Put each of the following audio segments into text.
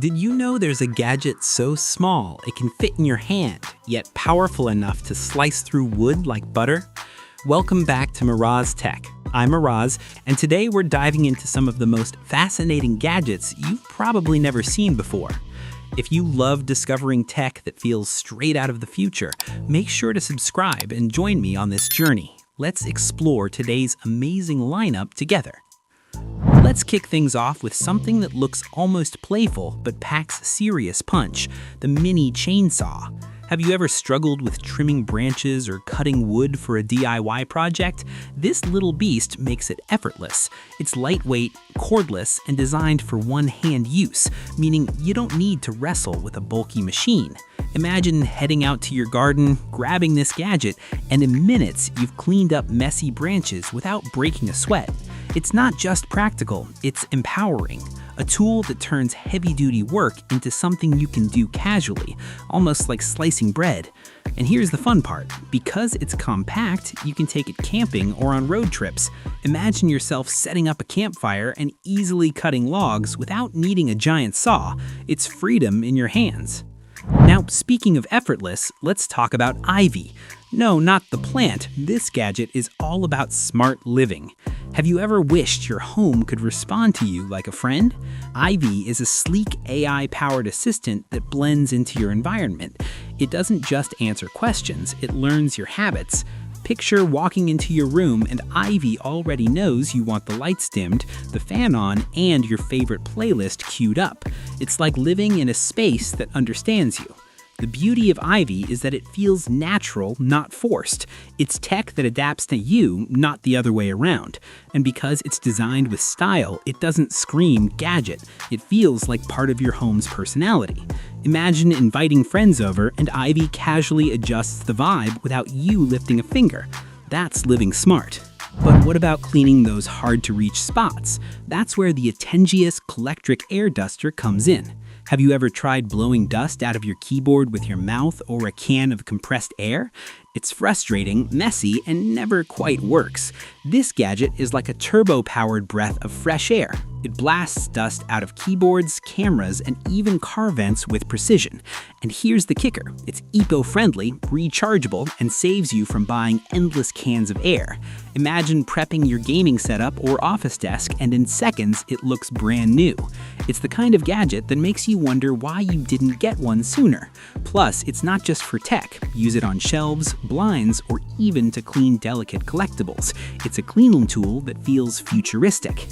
Did you know there's a gadget so small it can fit in your hand, yet powerful enough to slice through wood like butter? Welcome back to Miraz Tech. I'm Miraz, and today we're diving into some of the most fascinating gadgets you've probably never seen before. If you love discovering tech that feels straight out of the future, make sure to subscribe and join me on this journey. Let's explore today's amazing lineup together. Let's kick things off with something that looks almost playful but packs serious punch, the mini chainsaw. Have you ever struggled with trimming branches or cutting wood for a DIY project? This little beast makes it effortless. It's lightweight, cordless, and designed for one-hand use, meaning you don't need to wrestle with a bulky machine. Imagine heading out to your garden, grabbing this gadget, and in minutes you've cleaned up messy branches without breaking a sweat. It's not just practical, it's empowering. A tool that turns heavy-duty work into something you can do casually, almost like slicing bread. And here's the fun part. Because it's compact, you can take it camping or on road trips. Imagine yourself setting up a campfire and easily cutting logs without needing a giant saw. It's freedom in your hands. Now, speaking of effortless, let's talk about Ivy. No, not the plant. This gadget is all about smart living. Have you ever wished your home could respond to you like a friend? Ivy is a sleek AI-powered assistant that blends into your environment. It doesn't just answer questions, it learns your habits. Picture walking into your room and Ivy already knows you want the lights dimmed, the fan on, and your favorite playlist queued up. It's like living in a space that understands you. The beauty of Ivy is that it feels natural, not forced. It's tech that adapts to you, not the other way around. And because it's designed with style, it doesn't scream gadget. It feels like part of your home's personality. Imagine inviting friends over and Ivy casually adjusts the vibe without you lifting a finger. That's living smart. But what about cleaning those hard-to-reach spots? That's where the Atengeus Collectric Air Duster comes in. Have you ever tried blowing dust out of your keyboard with your mouth or a can of compressed air? It's frustrating, messy, and never quite works. This gadget is like a turbo-powered breath of fresh air. It blasts dust out of keyboards, cameras, and even car vents with precision. And here's the kicker. It's eco-friendly, rechargeable, and saves you from buying endless cans of air. Imagine prepping your gaming setup or office desk, and in seconds, it looks brand new. It's the kind of gadget that makes you wonder why you didn't get one sooner. Plus, it's not just for tech. Use it on shelves, blinds, or even to clean delicate collectibles. It's a cleaning tool that feels futuristic.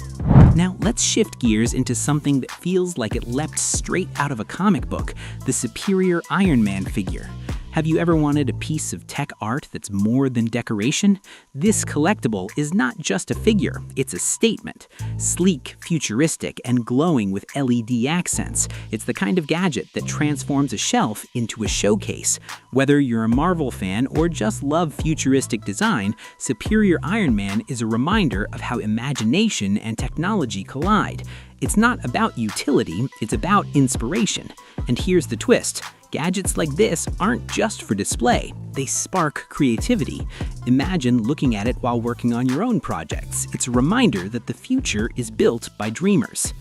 Now, let's shift gears into something that feels like it leapt straight out of a comic book, the superior Iron Man figure. Have you ever wanted a piece of tech art that's more than decoration? This collectible is not just a figure, it's a statement. Sleek, futuristic, and glowing with LED accents, it's the kind of gadget that transforms a shelf into a showcase. Whether you're a Marvel fan or just love futuristic design, Superior Iron Man is a reminder of how imagination and technology collide. It's not about utility, it's about inspiration. And here's the twist. Gadgets like this aren't just for display, they spark creativity. Imagine looking at it while working on your own projects. It's a reminder that the future is built by dreamers.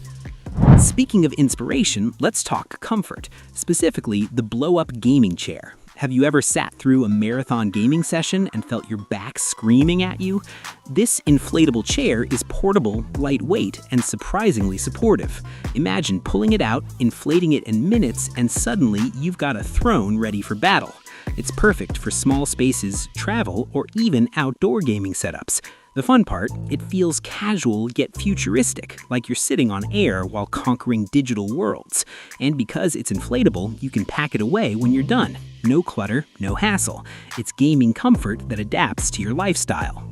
Speaking of inspiration, let's talk comfort, specifically the blow-up gaming chair. Have you ever sat through a marathon gaming session and felt your back screaming at you? This inflatable chair is portable, lightweight, and surprisingly supportive. Imagine pulling it out, inflating it in minutes, and suddenly you've got a throne ready for battle. It's perfect for small spaces, travel, or even outdoor gaming setups. The fun part, it feels casual yet futuristic, like you're sitting on air while conquering digital worlds. And because it's inflatable, you can pack it away when you're done. No clutter, no hassle. It's gaming comfort that adapts to your lifestyle.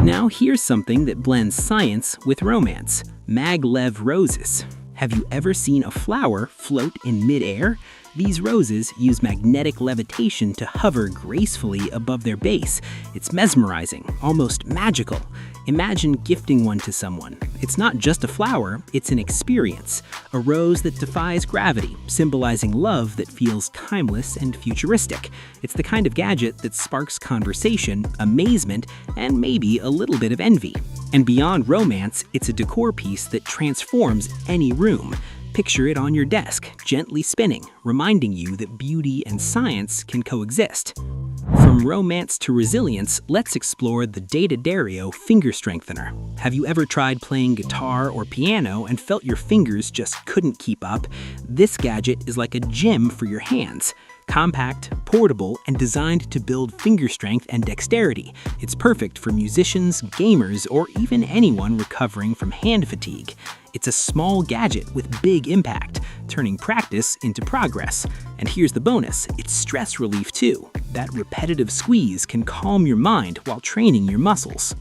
Now here's something that blends science with romance. Maglev roses. Have you ever seen a flower float in midair? These roses use magnetic levitation to hover gracefully above their base. It's mesmerizing, almost magical. Imagine gifting one to someone. It's not just a flower, it's an experience. A rose that defies gravity, symbolizing love that feels timeless and futuristic. It's the kind of gadget that sparks conversation, amazement, and maybe a little bit of envy. And beyond romance, it's a decor piece that transforms any room. Picture it on your desk, gently spinning, reminding you that beauty and science can coexist. From romance to resilience, let's explore the Dario finger strengthener. Have you ever tried playing guitar or piano and felt your fingers just couldn't keep up? This gadget is like a gym for your hands. Compact, portable, and designed to build finger strength and dexterity. It's perfect for musicians, gamers, or even anyone recovering from hand fatigue. It's a small gadget with big impact, turning practice into progress. And here's the bonus, it's stress relief too. That repetitive squeeze can calm your mind while training your muscles.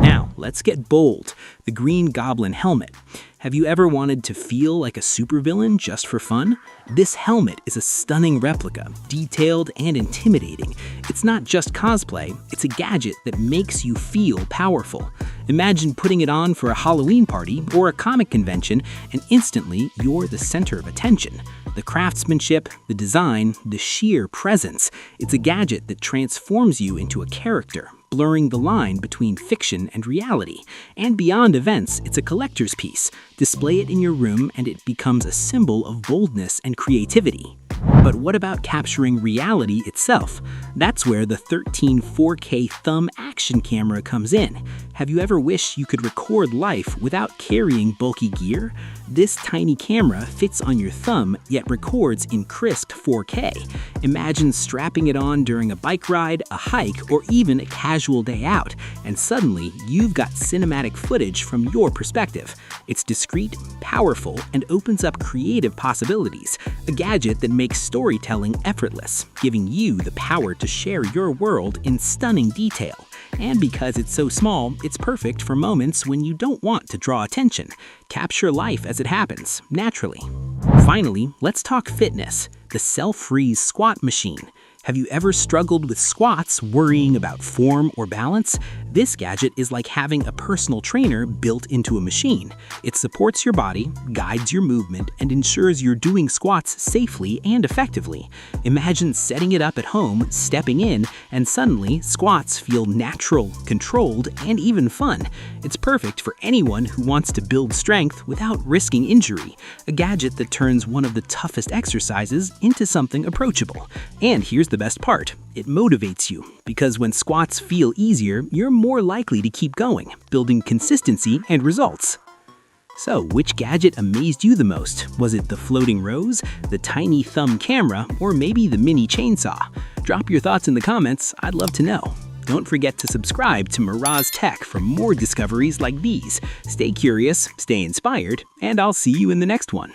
Now, let's get bold. The green Goblin helmet. Have you ever wanted to feel like a supervillain just for fun? This helmet is a stunning replica, detailed and intimidating. It's not just cosplay, it's a gadget that makes you feel powerful. Imagine putting it on for a Halloween party or a comic convention, and instantly you're the center of attention. The craftsmanship, the design, the sheer presence. It's a gadget that transforms you into a character, blurring the line between fiction and reality. And beyond events, it's a collector's piece. Display it in your room and it becomes a symbol of boldness and creativity. But what about capturing reality itself? That's where the 13 4K thumb action camera comes in. Have you ever wished you could record life without carrying bulky gear? This tiny camera fits on your thumb, yet records in crisp 4K. Imagine strapping it on during a bike ride, a hike, or even a casual day out, and suddenly you've got cinematic footage from your perspective. It's discreet, powerful, and opens up creative possibilities. A gadget that makes storytelling effortless, giving you the power to share your world in stunning detail. And because it's so small, it's perfect for moments when you don't want to draw attention. Capture life as it happens, naturally. Finally, let's talk fitness. The Selfreesquat Machine. Have you ever struggled with squats, worrying about form or balance? This gadget is like having a personal trainer built into a machine. It supports your body, guides your movement, and ensures you're doing squats safely and effectively. Imagine setting it up at home, stepping in, and suddenly squats feel natural, controlled, and even fun. It's perfect for anyone who wants to build strength without risking injury. A gadget that turns one of the toughest exercises into something approachable. And here's the best part. It motivates you, because when squats feel easier, you're more likely to keep going, building consistency and results. So, which gadget amazed you the most? Was it the floating rose, the tiny thumb camera, or maybe the mini chainsaw? Drop your thoughts in the comments, I'd love to know. Don't forget to subscribe to Miraz Tech for more discoveries like these. Stay curious, stay inspired, and I'll see you in the next one.